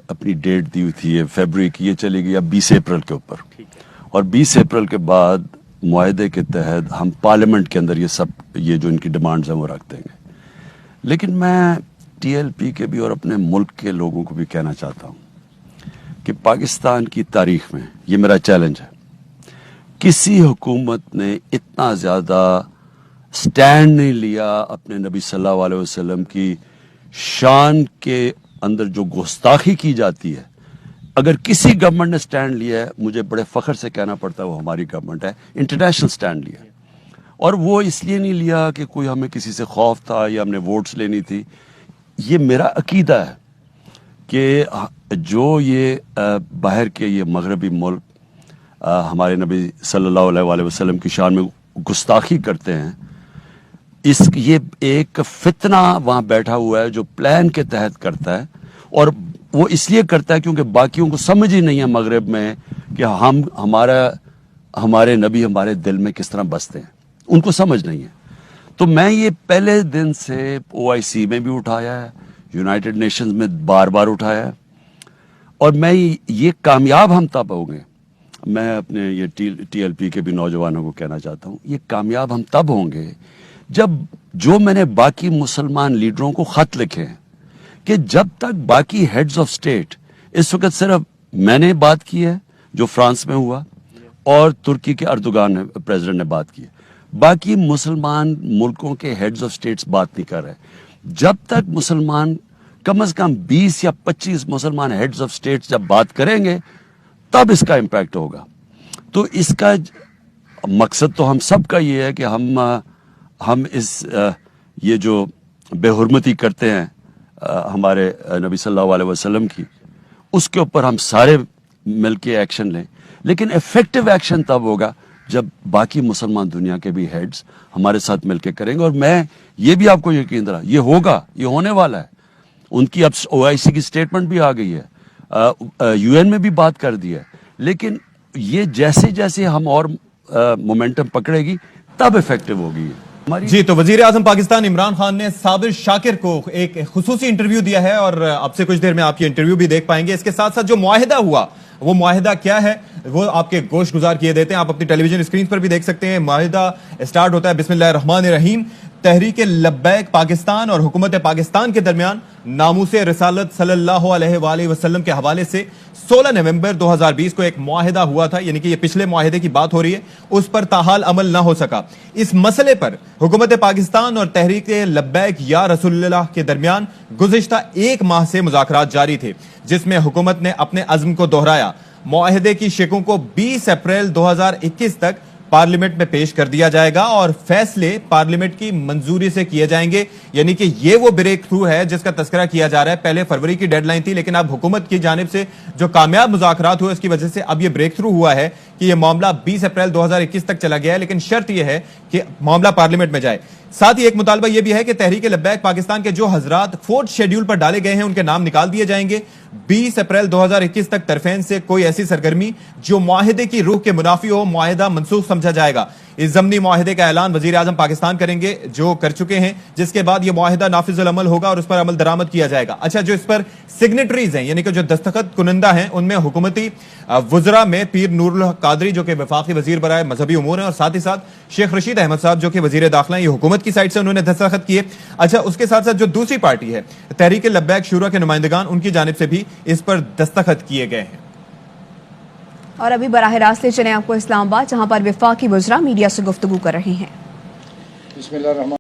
اپنی ڈیٹ دی ہوئی تھی فیبری کی، یہ چلی گئی اب 20 اپریل کے اوپر، اور 20 اپریل کے بعد معاہدے کے تحت ہم پارلیمنٹ کے اندر یہ جو ان کی ڈیمانڈز ہیں وہ رکھ دیں گے۔ لیکن میں ٹی ایل پی کے بھی اور اپنے ملک کے لوگوں کو بھی کہنا چاہتا ہوں کہ پاکستان کی تاریخ میں یہ میرا چیلنج ہے، کسی حکومت نے اتنا زیادہ سٹینڈ نہیں لیا اپنے نبی صلی اللہ علیہ وسلم کی شان کے اندر جو گستاخی کی جاتی ہے۔ اگر کسی گورنمنٹ نے سٹینڈ لیا ہے، مجھے بڑے فخر سے کہنا پڑتا ہے وہ ہماری گورنمنٹ ہے، انٹرنیشنل سٹینڈ لیا ہے۔ اور وہ اس لیے نہیں لیا کہ کوئی ہمیں کسی سے خوف تھا یا ہم نے ووٹس لینی تھی۔ یہ میرا عقیدہ ہے کہ جو یہ باہر کے یہ مغربی ملک ہمارے نبی صلی اللہ علیہ وسلم کی شان میں گستاخی کرتے ہیں، یہ ایک فتنہ وہاں بیٹھا ہوا ہے جو پلان کے تحت کرتا ہے، اور وہ اس لیے کرتا ہے کیونکہ باقیوں کو سمجھ ہی نہیں ہے مغرب میں کہ ہمارے نبی ہمارے دل میں کس طرح بستے ہیں، ان کو سمجھ نہیں ہے۔ تو میں یہ پہلے دن سے OIC میں بھی اٹھایا ہے، یونائٹڈ نیشنز میں بار بار اٹھایا ہے، اور میں یہ کامیاب ہم تب ہوں گے، میں اپنے یہ ٹی ایل پی کے بھی نوجوانوں کو کہنا چاہتا ہوں، یہ کامیاب ہم تب ہوں گے جب جو میں نے باقی مسلمان لیڈروں کو خط لکھے ہیں کہ جب تک باقی ہیڈز آف سٹیٹ، اس وقت صرف میں نے بات کی ہے جو فرانس میں ہوا اور ترکی کے اردوغان پریزیڈنٹ نے بات کی ہے، باقی مسلمان ملکوں کے ہیڈز آف سٹیٹس بات نہیں کر رہے، جب تک مسلمان کم از کم 20 یا 25 مسلمان ہیڈز آف سٹیٹس جب بات کریں گے تب اس کا امپیکٹ ہوگا۔ تو اس کا مقصد تو ہم سب کا یہ ہے کہ ہم یہ جو بے حرمتی کرتے ہیں ہمارے نبی صلی اللہ علیہ وسلم کی، اس کے اوپر ہم سارے مل کے ایکشن لیں، لیکن ایفیکٹو ایکشن تب ہوگا جب باقی مسلمان دنیا کے بھی ہیڈز ہمارے ساتھ مل کے کریں گے۔ اور میں یہ بھی آپ کو یقین دلا، یہ ہوگا، یہ ہونے والا ہے۔ ان کی اب OIC کی سٹیٹمنٹ بھی آ گئی ہے، UN میں بھی بات کر دی ہے، لیکن یہ جیسے جیسے ہم اور مومنٹم پکڑے گی تب ایفیکٹو ہوگی۔ جی، تو وزیر اعظم پاکستان عمران خان نے صابر شاکر کو ایک خصوصی انٹرویو دیا ہے، اور اب سے کچھ دیر میں آپ یہ انٹرویو بھی دیکھ پائیں گے۔ اس کے ساتھ ساتھ جو معاہدہ ہوا، وہ معاہدہ کیا ہے وہ آپ کے گوش گزار کیے دیتے ہیں، آپ اپنی ٹیلی ویژن اسکرین پر بھی دیکھ سکتے ہیں۔ معاہدہ اسٹارٹ ہوتا ہے بسم اللہ الرحمن الرحیم، تحریک لبیک پاکستان اور حکومت پاکستان کے درمیان ناموس رسالت صلی اللہ علیہ وآلہ وسلم کے حوالے سے 16 نومبر 2020 کو ایک معاہدہ ہوا تھا، یعنی کہ یہ پچھلے معاہدے کی بات ہو رہی ہے، اس پر تاحال عمل نہ ہو سکا۔ اس مسئلے پر حکومت پاکستان اور تحریک لبیک یا رسول اللہ کے درمیان گزشتہ 1 ماہ سے مذاکرات جاری تھے، جس میں حکومت نے اپنے عزم کو دہرایا۔ معاہدے کی شقوں کو 20 اپریل 2021 تک پارلیمنٹ میں پیش کر دیا جائے گا اور فیصلے پارلیمنٹ کی منظوری سے کیے جائیں گے، یعنی کہ یہ وہ بریک تھرو ہے جس کا تذکرہ کیا جا رہا ہے۔ پہلے فروری کی ڈیڈ لائن تھی، لیکن اب حکومت کی جانب سے جو کامیاب مذاکرات ہوئے اس کی وجہ سے اب یہ بریک تھرو ہوا ہے کہ یہ معاملہ 20 اپریل 2021 تک چلا گیا ہے، لیکن شرط یہ ہے کہ معاملہ پارلیمنٹ میں جائے۔ ساتھ ہی ایک مطالبہ یہ بھی ہے کہ تحریک لبیک پاکستان کے جو حضرات 4تھ شیڈیول پر ڈالے گئے ہیں ان کے نام نکال دیے جائیں گے۔ 20 اپریل 2021 تک طرفین سے کوئی ایسی سرگرمی جو معاہدے کی روح کے منافی ہو، معاہدہ منسوخ سمجھا جائے گا۔ اس ضمنی معاہدے کا اعلان وزیر اعظم پاکستان کریں گے، جو کر چکے ہیں، جس کے بعد یہ معاہدہ نافذ العمل ہوگا اور اس پر عمل درآمد کیا جائے گا۔ اچھا، جو اس پر سگنیٹریز ہیں، یعنی کہ جو دستخط کنندہ ہیں، ان میں حکومتی وزراء میں پیر نور اللہ قادری جو کہ وفاقی وزیر برائے مذہبی امور ہیں، اور ساتھ ہی ساتھ شیخ رشید احمد صاحب جو کہ وزیر داخلہ ہیں، یہ حکومت کی سائٹ سے انہوں نے دستخط کیے۔ اچھا، اس کے ساتھ ساتھ جو دوسری پارٹی ہے تحریک لبیک شورا کے نمائندگان، ان کی جانب سے بھی اس پر دستخط کیے گئے ہیں۔ اور ابھی براہ راست لے چلیں آپ کو اسلام آباد، جہاں پر وفاقی وزراء میڈیا سے گفتگو کر رہے ہیں۔ بسم اللہ الرحمن